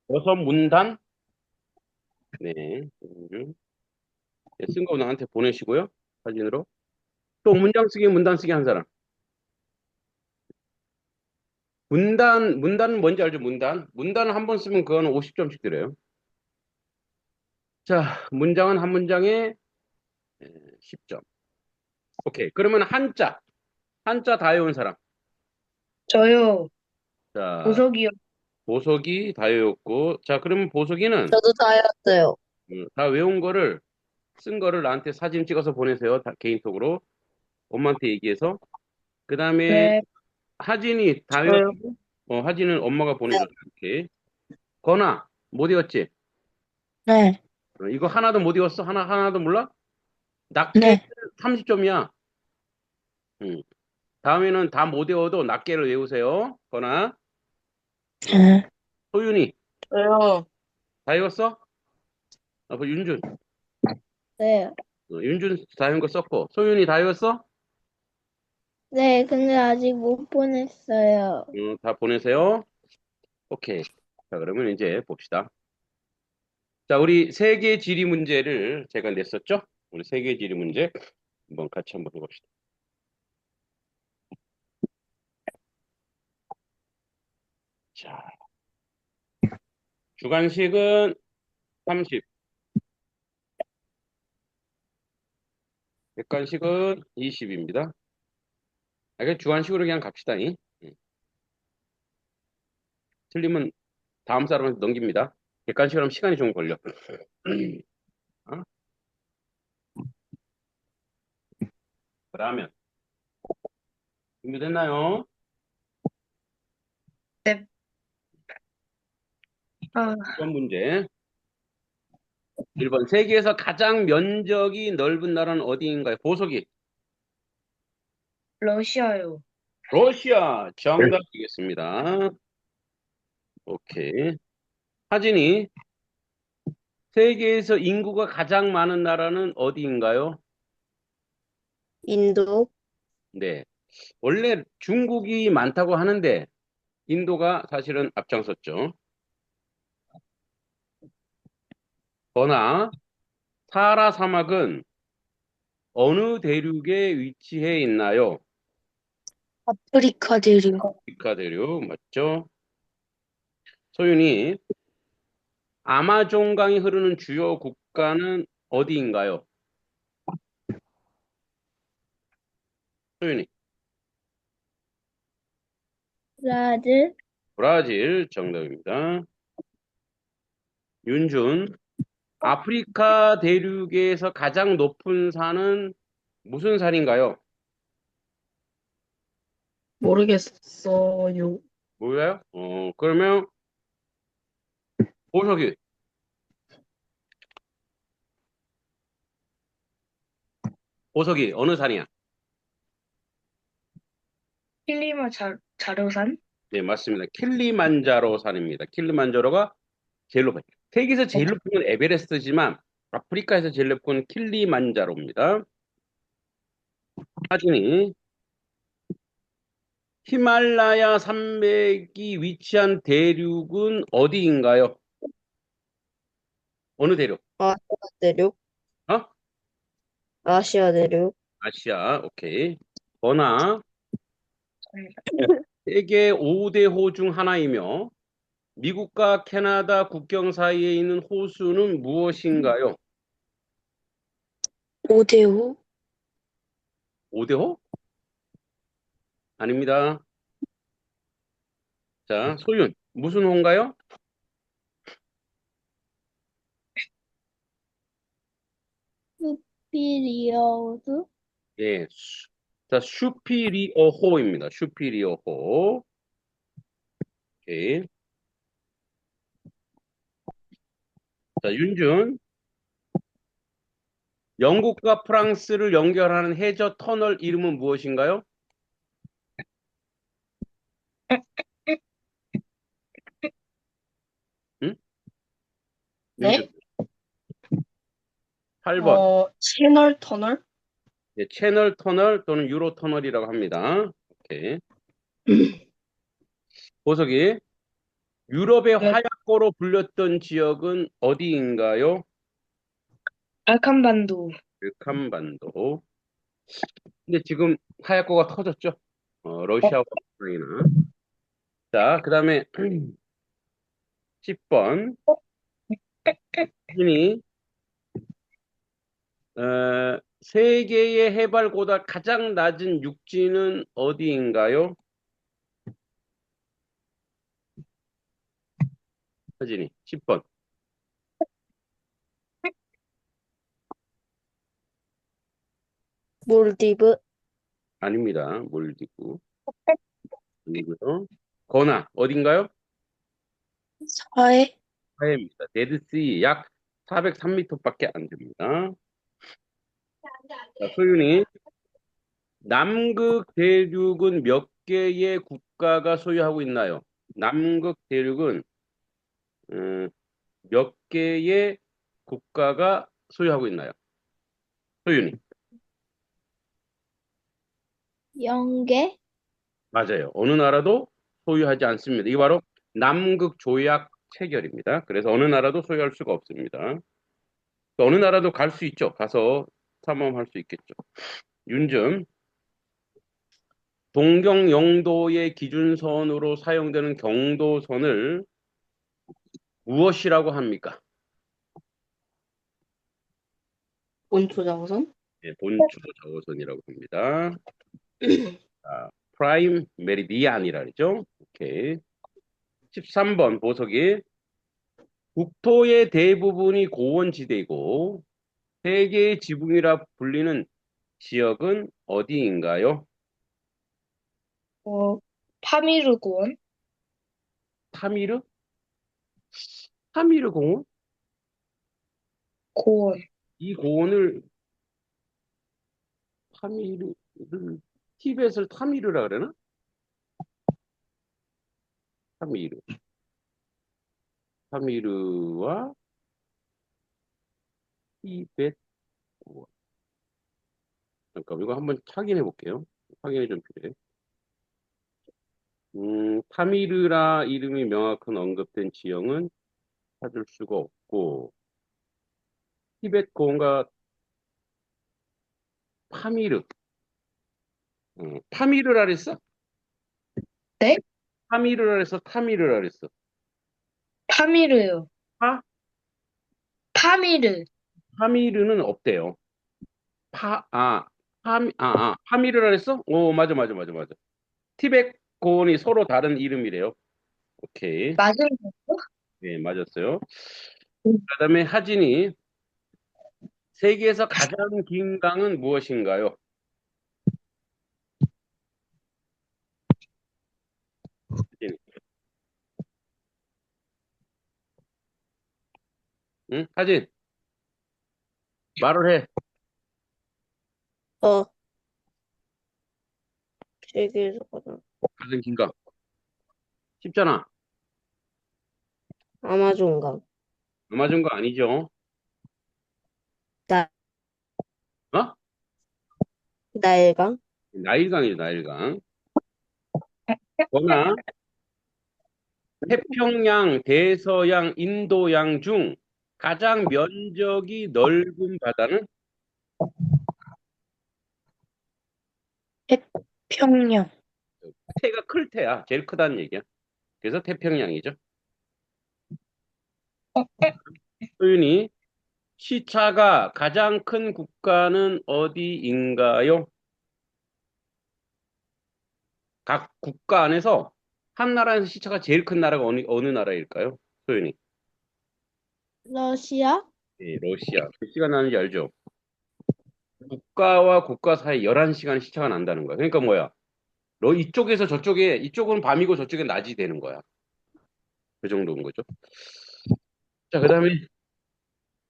여섯 문단. 네. 네, 쓴 거 나한테 보내시고요. 사진으로. 또 문장 쓰기, 문단 쓰기 한 사람. 문단은 뭔지 알죠? 문단을 한 번 쓰면 그거는 50점씩 드려요. 자, 문장은 한 문장에 10점. 오케이. 그러면 한자 다 외운 사람. 저요. 자, 보석이요. 보석이 다 외웠고. 자, 그러면 보석이는 저도 다였어요. 다 외운 거를, 쓴 거를 나한테 사진 찍어서 보내세요. 다 개인톡으로. 엄마한테 얘기해서. 그 다음에 네, 하진이 다 외웠어. 저요. 하진은 엄마가 네. 보내줬어. 이렇게. 건아, 못 외웠지? 네. 이거 하나도 못 외웠어? 하나도 몰라? 낱개 네. 30점이야. 다음에는 다 못 외워도 낱개를 외우세요. 건아, 네. 소윤이, 저요. 다 외웠어? 그 윤준, 네. 윤준 다 외운 거 썼고, 소윤이 다 외웠어? 네, 근데 아직 못 보냈어요. 다 보내세요. 오케이. 자, 그러면 이제 봅시다. 자, 우리 세계 지리 문제를 제가 냈었죠? 우리 세계 지리 문제 한번 같이 한번 해봅시다. 자, 주관식은 30, 객관식은 20입니다. 그 주관식으로 그냥 갑시다. 틀리면 다음 사람한테 넘깁니다. 객관식으로 하면 시간이 좀 걸려. 어? 그러면 준비됐나요? 네. 아, 1번 문제. 1번 세계에서 가장 면적이 넓은 나라는 어디인가요? 보석이 러시아요. 러시아 정답이겠습니다. 오케이. 하진이 세계에서 인구가 가장 많은 나라는 어디인가요? 인도, 네. 원래 중국이 많다고 하는데 인도가 사실은 앞장섰죠. 그러나 사하라 사막은 어느 대륙에 위치해 있나요? 아프리카 대륙, 아프리카 대륙 맞죠? 소윤이 아마존강이 흐르는 주요 국가는 어디인가요? 소윤이 브라질, 브라질 정답입니다. 윤준 아프리카 대륙에서 가장 높은 산은 무슨 산인가요? 모르겠어요. 몰라요? 그러면 보석이 보석이 어느 산이야? 자료산? 네, 맞습니다. 킬리만자로 산입니다. 킬리만자로가 제일 높아요. 세계에서 제일 높은 건 에베레스트지만 아프리카에서 제일 높은 건 킬리만자로입니다. 하진이 히말라야 산맥이 위치한 대륙은 어디인가요? 어느 대륙? 아시아 대륙, 어? 아시아 대륙, 아시아. 오케이. 번화 세계 5대 호 중 하나이며 미국과 캐나다 국경 사이에 있는 호수는 무엇인가요? 오대오, 5대 호? 아닙니다. 자, 소윤. 무슨 호인가요? 수피리어드, 예. 자, 슈피리어호입니다. 슈피리어호. 오케이. 자, 윤준. 영국과 프랑스를 연결하는 해저 터널 이름은 무엇인가요? 응? 윤준. 네? 8번. 채널 터널? 예, 채널 터널 또는 유로 터널이라고 합니다. 오케이. 보석이 유럽의 네, 화약 하얗고로 불렸던 지역은 어디인가요? 알칸반도. balkan반도. 근데 지금 하얗고가 터졌죠? 러시아와 우크라이나. 자, 그 다음에 10번. 이 세계의 해발보다 가장 낮은 육지는 어디인가요? 서진이 10번. 몰디브, 아닙니다. 몰디브. 아니고요. 거나 어딘가요? 서해, 하해입니다. 데드씨 약 403m밖에 안 됩니다. 자, 소윤이 남극 대륙은 몇 개의 국가가 소유하고 있나요? 남극 대륙은 음, 몇 개의 국가가 소유하고 있나요? 소윤이. 영계, 맞아요. 어느 나라도 소유하지 않습니다. 이게 바로 남극 조약 체결입니다. 그래서 어느 나라도 소유할 수가 없습니다. 어느 나라도 갈 수 있죠. 가서 탐험할 수 있겠죠. 윤준, 동경 영도의 기준선으로 사용되는 경도선을 무엇이라고 합니까? 온초장선, 네, 본초 저선이라고 합니다. 자, 프라임 메리디안이라 그러죠. 오케이. 13번 보석이 국토의 대부분이 고원지대이고 세계의 지붕이라 불리는 지역은 어디인가요? 어, 파미르 고원. 타미르? 타미르 공원? 고원. 이 고원을 타미르를 티벳을 타미르라 그러나? 타미르. 타미르와 티벳 고원. 잠깐 이거 한번 확인해 볼게요. 확인이 좀 필요해. 타미르라 이름이 명확한 언급된 지형은 찾을 수가 없고 티벳 고원과 파미르. 타미르라 그랬어? 네? 타미르라 그랬어? 타미르라 그랬어? 파미르요. 파? 파미르. 파미르는 없대요. 파미르라 그랬어? 오, 맞아, 맞아, 맞아, 맞아. 티벳 고원이 서로 다른 이름이래요. 오케이. 맞은 거? 네, 맞았어요. 그다음에 하진이 세계에서 가장 긴 강은 무엇인가요? 하진이. 응? 하진, 말을 해. 어, 세계에서 가장, 가장 긴 강. 쉽잖아. 아마존강, 아마존강 아니죠? 나, 어? 나일강, 나일강이죠, 나일강. 거나 태평양, 대서양, 인도양 중 가장 면적이 넓은 바다는 태평양. 태가 클 테야. 제일 크다는 얘기야. 그래서 태평양이죠. 소윤이 시차가 가장 큰 국가는 어디인가요? 각 국가 안에서 한 나라에서 시차가 제일 큰 나라가 어느 나라일까요? 소윤이. 러시아, 네, 러시아. 몇 시간 나는지 알죠? 국가와 국가 사이 11시간 시차가 난다는 거야. 그러니까 뭐야? 이쪽에서 저쪽에, 이쪽은 밤이고 저쪽은 낮이 되는 거야. 그 정도인 거죠. 자, 그 다음에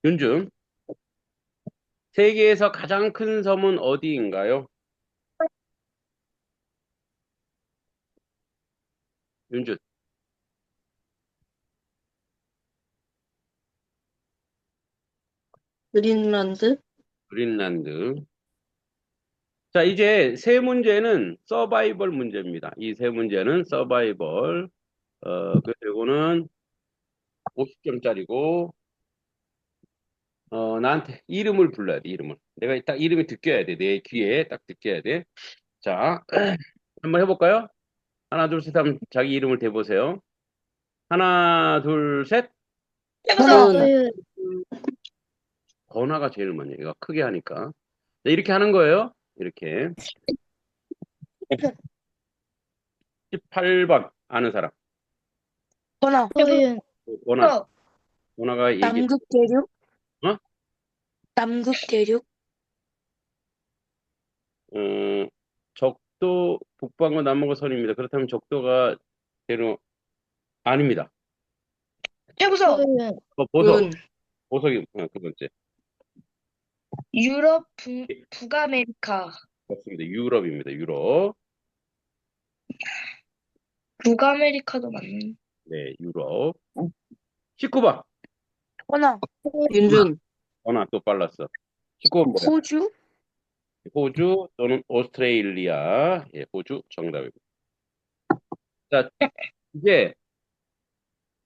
윤중. 세계에서 가장 큰 섬은 어디인가요? 윤준. 그린란드, 그린란드. 자, 이제 세 문제는 서바이벌 문제입니다. 이 세 문제는 서바이벌. 그리고는 10점짜리고, 나한테 이름을 불러야 돼, 이름을. 내가 딱 이름이 느껴야 돼. 내 귀에 딱 느껴야 돼. 자, 한번 해볼까요? 하나, 둘, 셋 하면 자기 이름을 대보세요. 하나, 둘, 셋. 해보세요. 서윤. 번화가 제일 많이 해요. 크게 하니까. 네, 이렇게 하는 거예요. 이렇게. 18번 아는 사람. 번호. 서윤. 번화. 번화가 얘기, 남극대륙. 어? 남극대륙. 어, 적도 북방과 남한과 선입니다. 그렇다면 적도가 대로 아닙니다. 해보세요. 서윤. 보석. 은. 보석이 두 번째. 유럽, 북아메리카. 맞습니다. 유럽입니다. 유럽. 북아메리카도 맞네. 네, 유럽. 19번. 번호. 윤준. 번화 또 빨랐어. 19번 뭐야? 호주. 호주 또는 오스트레일리아. 예, 호주 정답입니다. 자, 이제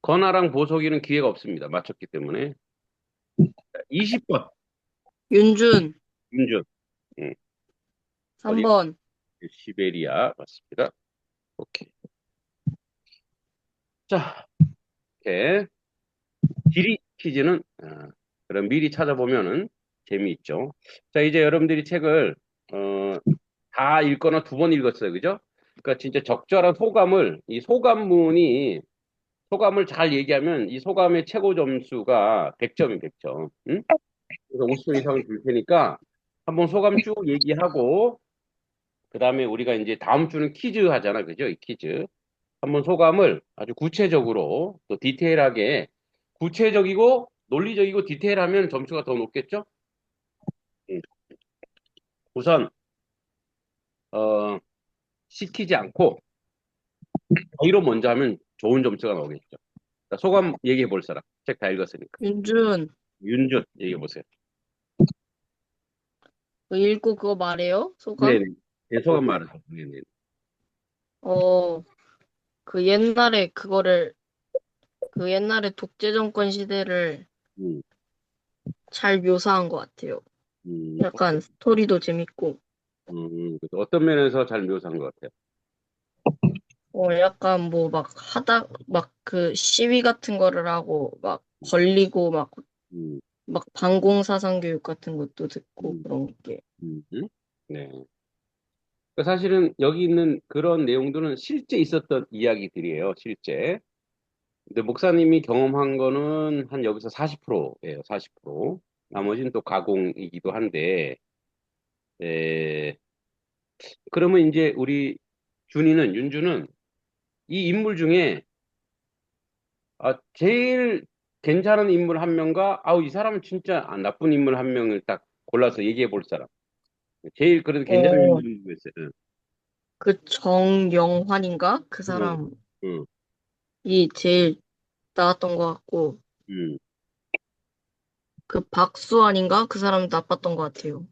건아랑 보석이는 기회가 없습니다. 맞췄기 때문에. 20번. 윤준. 윤준. 음, 어디? 3번. 시베리아. 맞습니다. 오케이. 자, 이렇게. 지리 퀴즈는, 그럼 미리 찾아보면은 재미있죠. 자, 이제 여러분들이 책을, 다 읽거나 두 번 읽었어요. 그죠? 그러니까 진짜 적절한 소감을, 이 소감문이, 소감을 잘 얘기하면 이 소감의 최고 점수가 100점이 100점. 응? 그래서 50점 이상을 줄 테니까 한번 소감 쭉 얘기하고, 그 다음에 우리가 이제 다음 주는 퀴즈 하잖아. 그죠? 이 퀴즈. 한번 소감을 아주 구체적으로 또 디테일하게 구체적이고 논리적이고 디테일하면 점수가 더 높겠죠? 음. 우선 시키지 않고 저희로 먼저 하면 좋은 점수가 나오겠죠. 자, 소감 얘기해 볼 사람. 책 다 읽었으니까. 윤준. 윤준 얘기해 보세요. 그 읽고 그거 말해요? 소감? 네네. 네, 소감 말하세요. 네네. 어, 그 옛날에 그거를, 그 옛날에 독재 정권 시대를 음, 잘 묘사한 것 같아요. 음, 약간 스토리도 재밌고, 그래서 어떤 면에서 잘 묘사한 것 같아요. 약간 뭐 막 하다, 막 그 시위 같은 거를 하고, 막 걸리고, 음, 막 반공사상 교육 같은 것도 듣고, 음, 그런 게. 네. 그러니까 사실은 여기 있는 그런 내용들은 실제 있었던 이야기들이에요. 실제. 근데 목사님이 경험한 거는 한 여기서 40%예요. 40%. 나머지는 또 가공이기도 한데, 에, 그러면 이제 우리 윤주는 이 인물 중에 제일 괜찮은 인물 한 명과 이 사람은 진짜 나쁜 인물 한 명을 딱 골라서 얘기해 볼 사람. 제일 그래도 괜찮은 어, 인물이 누구였어요? 응, 그 정영환인가? 그 응, 사람이 응, 제일 나았던 것 같고, 응. 그 박수환인가? 그 사람이 나빴던 것 같아요.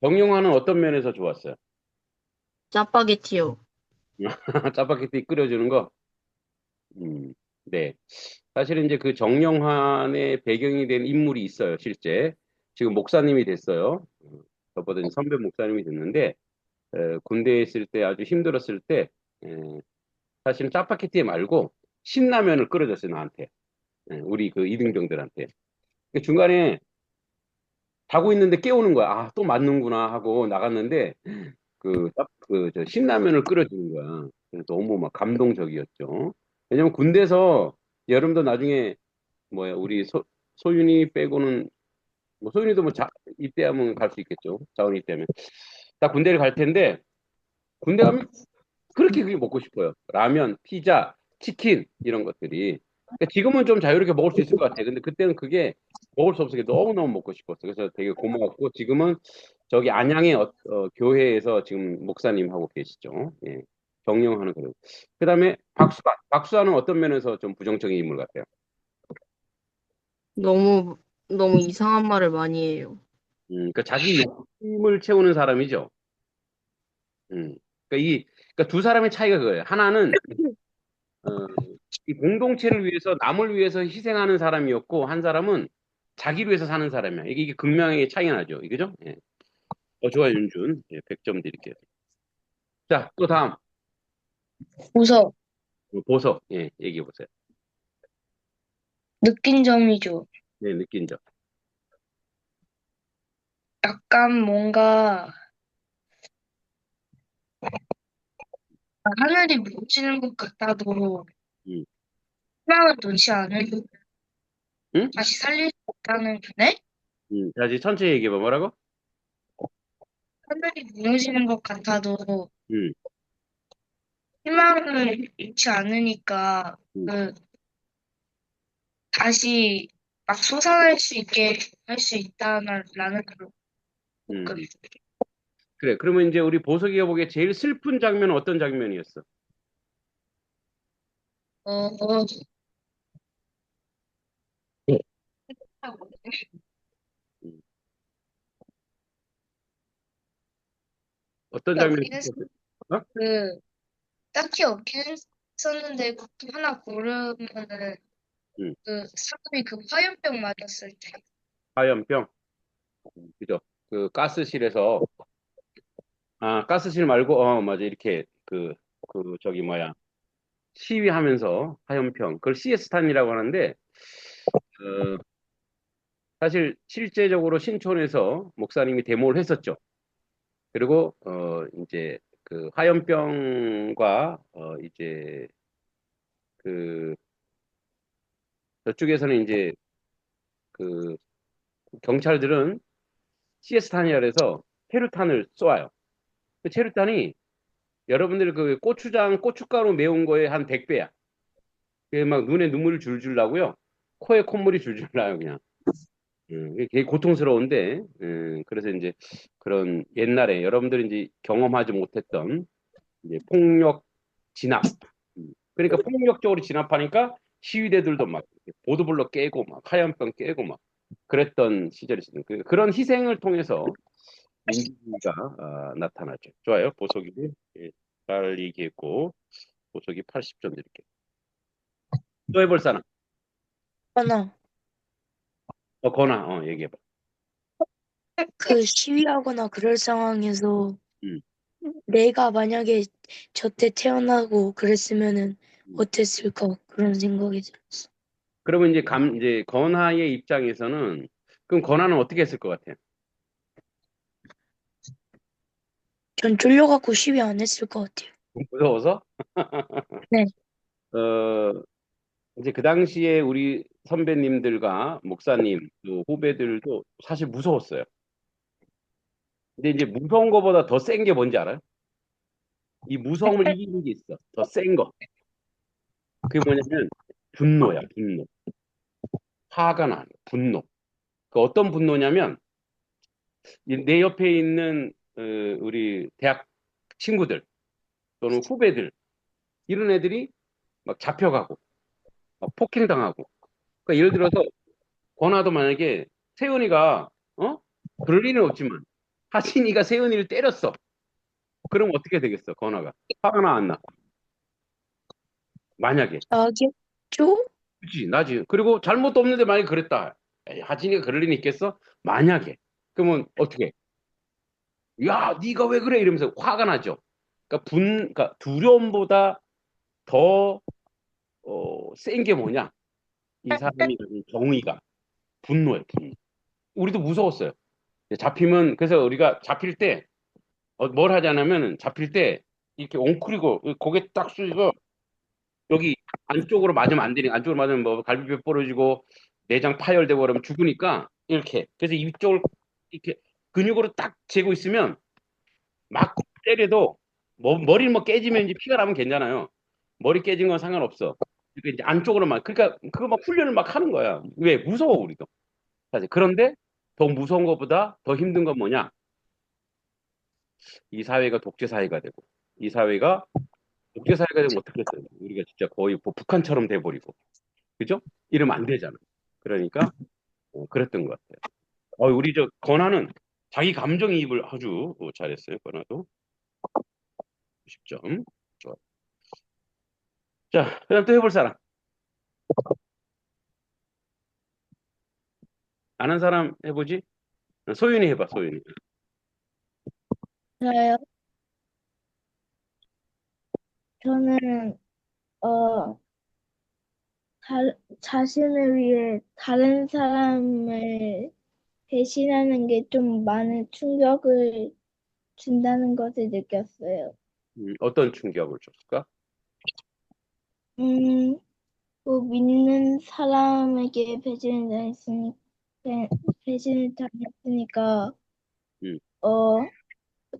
정영화는 어떤 면에서 좋았어요? 짜파게티요. 짜파게티 끓여주는 거? 네. 사실은 이제 그 정영환의 배경이 된 인물이 있어요, 실제. 지금 목사님이 됐어요. 저보다 이제 선배 목사님이 됐는데, 군대에 있을 때 아주 힘들었을 때, 사실은 짜파게티 말고 신라면을 끓여줬어요, 나한테. 우리 그 이등병들한테. 그 중간에 자고 있는데 깨우는 거야. 또 맞는구나 하고 나갔는데, 저 신라면을 끓여주는 거야. 그래서 너무 막 감동적이었죠. 왜냐면 군대에서 여러분도 나중에 뭐야 우리 소윤이 빼고는 뭐 소윤이도 뭐 입대하면 갈 수 있겠죠. 자원 입대하면 다 군대를 갈 텐데 군대 가면 그렇게 그게 먹고 싶어요. 라면, 피자, 치킨 이런 것들이. 그러니까 지금은 좀 자유롭게 먹을 수 있을 것 같아요. 근데 그때는 그게 먹을 수 없어서 너무너무 먹고 싶었어요. 그래서 되게 고마웠고 지금은 저기 안양의 교회에서 지금 목사님 하고 계시죠. 예. 경영하는 그런. 그다음에 박수환. 박수환은 어떤 면에서 좀 부정적인 인물 같아요. 너무, 너무 이상한 말을 많이 해요. 그러니까 자기 욕심을 채우는 사람이죠. 음. 그러니까 그러니까 두 사람의 차이가 그거예요. 하나는 이 공동체를 위해서 남을 위해서 희생하는 사람이었고 한 사람은 자기를 위해서 사는 사람이야. 이게 극명하게 차이가 나죠. 이거죠? 예. 좋아요, 윤준. 예, 100점 드릴게요. 자, 또 다음. 보석. 보석. 예, 얘기해 보세요. 느낀 점이죠. 네, 느낀 점. 약간 뭔가 하늘이 무너지는 것 같아도 음. 희망을 놓지 않으면 응? 다시 살릴 수 있다는 네? 다시 천천히 얘기해 봐. 뭐라고? 하늘이 무너지는 것 같아도 음, 희망을 잃지 않으니까 음, 다시 막 솟아날 수 있게 할 수 있다는 그런 그 음. 그래. 그러면 이제 우리 보석이가 보기에 제일 슬픈 장면은 어떤 장면이었어? 어, 네. 음. 어떤 딱히 장면이 없긴 했, 슬펐어? 어? 그 딱히 없긴 했었는데 그 하나 고르면은 음. 그 사람이 그 화염병 맞았을 때 화염병. 그죠? 그 가스실에서 가스실 말고 맞아. 이렇게 저기 뭐야? 시위하면서 화염병. 그걸 CS탄이라고 하는데 어, 사실 실제적으로 신촌에서 목사님이 데모를 했었죠. 그리고 이제 그 화염병과 이제 그 저쪽에서는 이제 그 경찰들은 CS 탄이라 그래서 체류탄을 쏘아요. 그 체류탄이 여러분들 그 고추장, 고춧가루 매운 거에 한 100배야. 그게 막 눈에 눈물이 줄줄 나고요. 코에 콧물이 줄줄 나요, 그냥. 이게 되게 고통스러운데, 그래서 이제 그런 옛날에 여러분들이 이제 경험하지 못했던 이제 폭력 진압. 그러니까 폭력적으로 진압하니까 시위대들도 막 이렇게 보도블럭 깨고 막 화염병 깨고 막 그랬던 시절이 있습니다. 그런 희생을 통해서 민주주의가 나타나죠. 좋아요. 보석이 예, 잘 얘기했고 보석이 80점 드릴게요. 또 해볼 사람. 하나 거나 얘기해봐. 그 시위하거나 그럴 상황에서 음, 내가 만약에 저때 태어나고 그랬으면은 음. 어땠을까 그런 생각이 들었어. 그러면 이제 건하의 입장에서는 그럼 건하는 어떻게 했을 것 같아요? 전 쫄려갖고 시위 안 했을 것 같아요. 무서워서? 네. 어, 이제 그 당시에 우리 선배님들과 목사님, 또 후배들도 사실 무서웠어요. 근데 이제 무서운 거보다 더 센 게 뭔지 알아요? 이 무서움을 이기는 게 있어. 더 센 거. 그게 뭐냐면 분노야, 분노. 화가 나, 분노. 그 어떤 분노냐면 내 옆에 있는 우리 대학 친구들 또는 후배들 이런 애들이 막 잡혀가고 막 폭행당하고. 그러니까 예를 들어서 권아도 만약에 세훈이가 그럴 일은 없지만 하진이가 세훈이를 때렸어. 그럼 어떻게 되겠어, 건아가? 화가 나, 안 나? 만약에. 나겠죠? 그치, 나지. 그리고 잘못도 없는데 만약에 그랬다. 에이, 하진이가 그럴 리는 있겠어? 만약에. 그러면 어떻게? 해? 야, 네가 왜 그래? 이러면서 화가 나죠. 그러니까 두려움보다 더, 센 게 뭐냐? 이 사람이 가진 정의가, 분노예요, 분노. 우리도 무서웠어요. 잡히면, 그래서 우리가 잡힐 때, 뭘 하자냐면, 잡힐 때, 이렇게 옹크리고, 고개 딱 숙이고, 여기 안쪽으로 맞으면 안 되니까 안쪽으로 맞으면 뭐 갈비뼈 부러지고 내장 파열되고 그러면 죽으니까 이렇게 그래서 이쪽을 이렇게 근육으로 딱 재고 있으면 막 때려도 머리 뭐 깨지면 이제 피가 나면 괜찮아요. 머리 깨진 건 상관없어. 그러니까 이제 안쪽으로만 그러니까 그거 막 훈련을 막 하는 거야. 왜 무서워 우리도 사실. 그런데 더 무서운 것보다 더 힘든 건 뭐냐? 이 사회가 독재 사회가 되고 이 사회가 독재 사회가 되면 어떻게 했어요? 우리가 진짜 거의 뭐 북한처럼 돼버리고 그죠? 이러면 안 되잖아. 그러니까 그랬던 것 같아요. 우리 저 건아는 자기 감정이입을 아주 잘했어요. 건아도 10점. 좋아. 자, 그다음 또 해볼 사람. 아는 사람 해보지? 소윤이 해봐, 소윤이. 저요? 저는, 어, 자신을 위해 다른 사람을 배신하는 게 좀 많은 충격을 준다는 것을 느꼈어요. 어떤 충격을 줬을까? 음, 뭐 믿는 사람에게 배신을 당했으니까, 음, 어,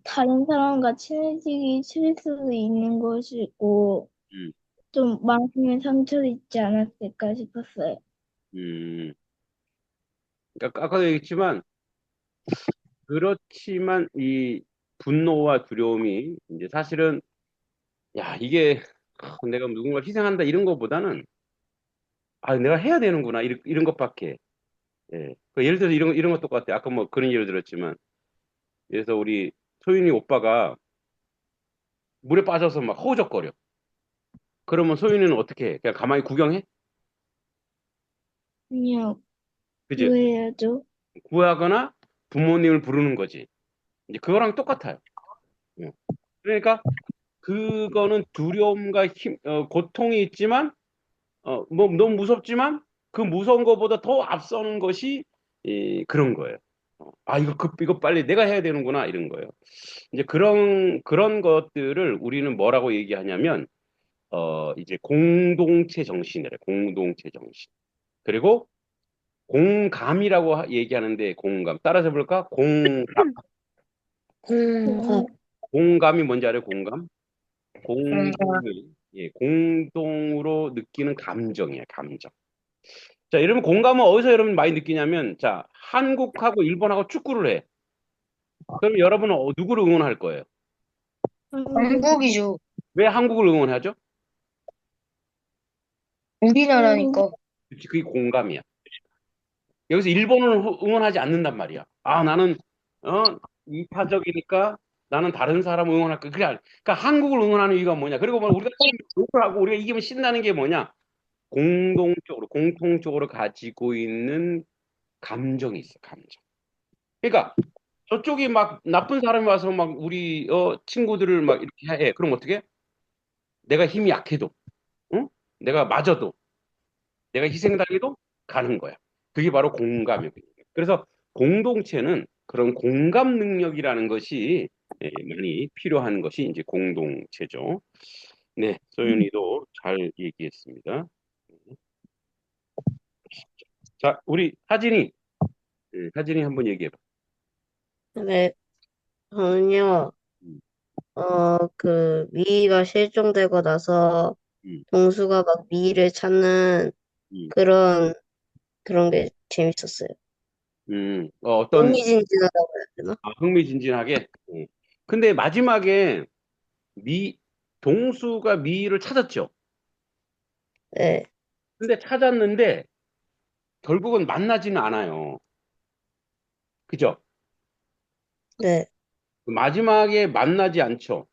다른 사람과 친해지기 싫을 수도 있는 것이고, 음, 좀 마음의 상처를 입지 않았을까 싶었어요. 음. 그러니까 아까도 얘기했지만, 그렇지만 이 분노와 두려움이 이제 사실은, 야, 이게 내가 누군가 희생한다 이런 것보다는, 아, 내가 해야 되는구나, 이런 것밖에. 예. 그 예를 들어서 이런 것 똑같아. 아까 뭐 그런 예를 들었지만, 그래서 우리 소윤이 오빠가 물에 빠져서 막 허우적거려. 그러면 소윤이는 어떻게 해? 그냥 가만히 구경해? 그냥 그지? 구해야죠. 구하거나 부모님을 부르는 거지. 이제 그거랑 똑같아요. 예. 그러니까 그거는 두려움과 고통이 있지만, 뭐 너무 무섭지만 그 무서운 것보다 더 앞서는 것이 그런 거예요. 아, 이거 빨리 내가 해야 되는구나 이런 거예요. 이제 그런 것들을 우리는 뭐라고 얘기하냐면 이제 공동체 정신이래. 공동체 정신. 그리고 공감이라고 얘기하는데 공감. 따라서 볼까? 공감. 공감. 공, 공감이 뭔지 알아요? 공감? 뭔가 공동으로 느끼는 감정이에요. 감정. 자, 여러분 공감은 어디서 여러분 많이 느끼냐면, 자, 한국하고 일본하고 축구를 해. 그럼 여러분은 누구를 응원할 거예요? 한국, 한국이죠. 왜 한국을 응원하죠? 한국, 우리나라니까. 그치, 그게 공감이야. 여기서 일본을 응원하지 않는단 말이야. 아, 나는 이타적이니까 나는 다른 사람 응원할 거. 그러니까 한국을 응원하는 이유가 뭐냐? 그리고 뭐 우리가 욕을 하고 우리가 이기면 신나는 게 뭐냐? 공통적으로 가지고 있는 감정이 있어, 감정. 그러니까 저쪽이 막 나쁜 사람이 와서 막 우리 친구들을 막 이렇게 해. 그럼 어떻게? 내가 힘이 약해도, 응? 내가 맞아도, 내가 희생당해도 가는 거야. 그게 바로 공감이거든요. 그래서 공동체는 그런 공감 능력이라는 것이 많이 필요한 것이 이제 공동체죠. 네, 소연이도 잘 얘기했습니다. 자, 우리 하진이 한번 얘기해봐. 네, 저는요, 음, 그, 미희가 실종되고 나서 음, 동수가 막 미희를 찾는 음, 그런 게 재밌었어요. 어떤 흥미진진하다고 해야 되나? 흥미진진하게. 근데 마지막에 미 동수가 미희를 찾았죠. 네, 근데 찾았는데 결국은 만나지는 않아요. 그죠? 네. 마지막에 만나지 않죠.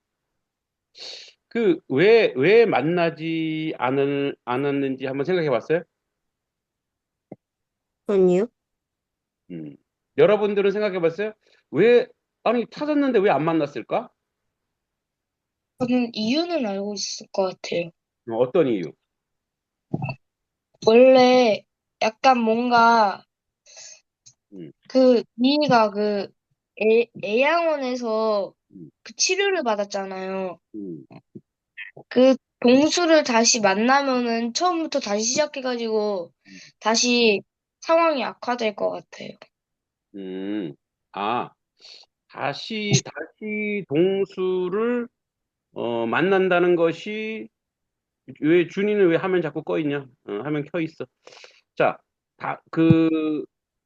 왜 만나지 않았는지 한번 생각해 봤어요? 아니요? 음. 여러분들은 생각해 봤어요? 왜, 아니, 찾았는데 왜 안 만났을까? 저는 이유는 알고 있을 것 같아요. 어떤 이유? 원래 약간 뭔가 음, 그 미희가 그 애양원에서 음, 그 치료를 받았잖아요. 음, 그 동수를 다시 만나면은 처음부터 다시 시작해가지고 다시 상황이 악화될 것 같아요. 음. 아, 다시 동수를 만난다는 것이 왜 준이는 왜 화면 자꾸 꺼 있냐? 화면 켜 있어. 자,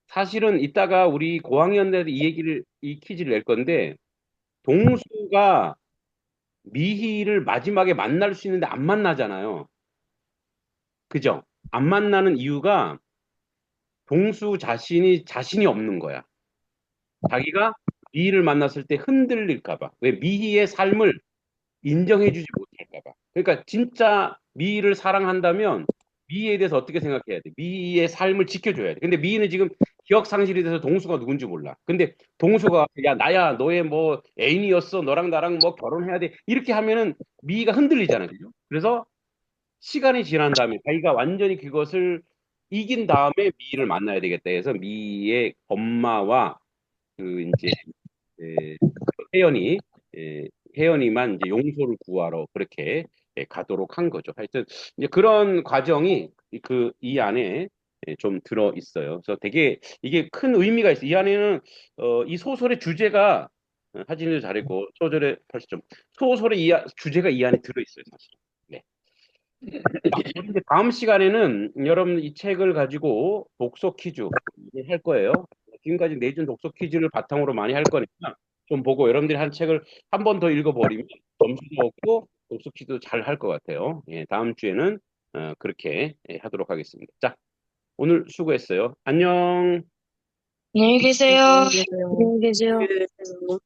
사실은 이따가 우리 고학년들 이 퀴즈를 낼 건데, 동수가 미희를 마지막에 만날 수 있는데 안 만나잖아요. 그죠? 안 만나는 이유가 동수 자신이 없는 거야. 자기가 미희를 만났을 때 흔들릴까 봐. 왜 미희의 삶을 인정해주지 못할까 봐. 그러니까 진짜 미희를 사랑한다면 미희에 대해서 어떻게 생각해야 돼? 미희의 삶을 지켜줘야 돼. 근데 미희는 지금 기억 상실이 돼서 동수가 누군지 몰라. 근데 동수가 야 나야 너의 뭐 애인이었어. 너랑 나랑 뭐 결혼해야 돼. 이렇게 하면은 미희가 흔들리잖아요. 그죠? 그래서 시간이 지난 다음에 자기가 완전히 그것을 이긴 다음에 미희를 만나야 되겠다 해서 미희의 엄마와 그 이제 혜연이 혜연이만 이제 용서를 구하러 그렇게 가도록 한 거죠. 하여튼 이제 그런 과정이 이 안에 좀 들어 있어요. 그래서 되게 이게 큰 의미가 있어요. 이 안에는 이 소설의 주제가 하진이도 잘했고 소설의 80점. 소설의 주제가 이 안에 들어 있어요, 사실. 네. 우리 이제 다음 시간에는 여러분 이 책을 가지고 독서 퀴즈 할 거예요. 지금까지 내준 독서 퀴즈를 바탕으로 많이 할 거니까 좀 보고 여러분들이 한 책을 한 번 더 읽어버리면 점수도 얻고 독서 퀴즈도 잘 할 것 같아요. 예, 다음 주에는 그렇게 하도록 하겠습니다. 자, 오늘 수고했어요. 안녕. 안녕히 계세요. 안녕히 계세요. 안녕히 계세요.